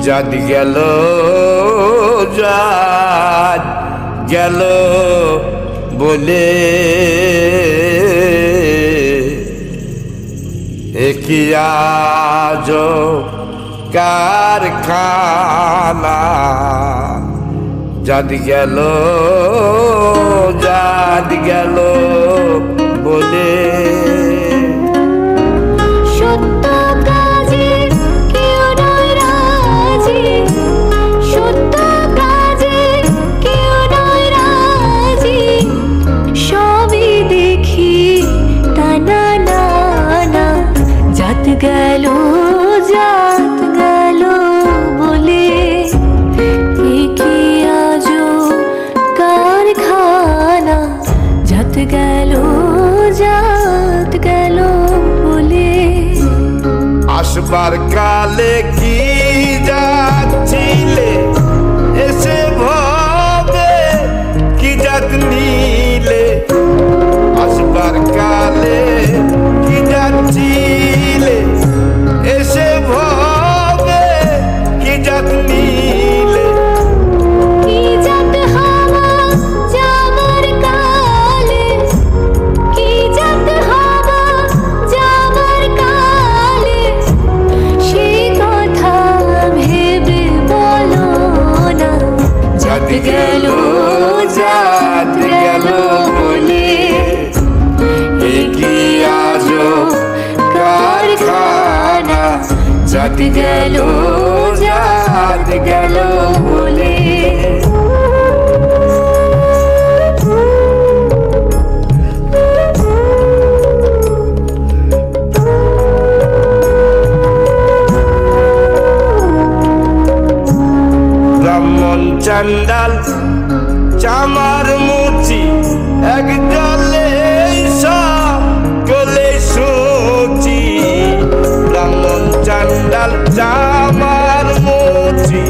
জাত গেল জাত গেল বলে একই আজ কারখানা জাত গেল বলে জাত গেল বলে একই আজো কারখানা জাত গেল বলে আসবার কালে কি যাচ্ছিলে এসে ভবে কি জাত নিলে আসবার কালে কি যাচ্ছিলে এসে ভবে কি জাত নিলে কি জাত হওয়া যাবার কালে কি জাত হওয়া যাবার কালে সেই কথা ভেবে বলো না জাত গেল বলে একই আজো কারখানা জাত গেল বলে ব্রাহ্মণ চান্ডাল চামার মুচি এক জলে সকলে সুচি ব্রাহ্মণ চান্ডাল চামার মুচি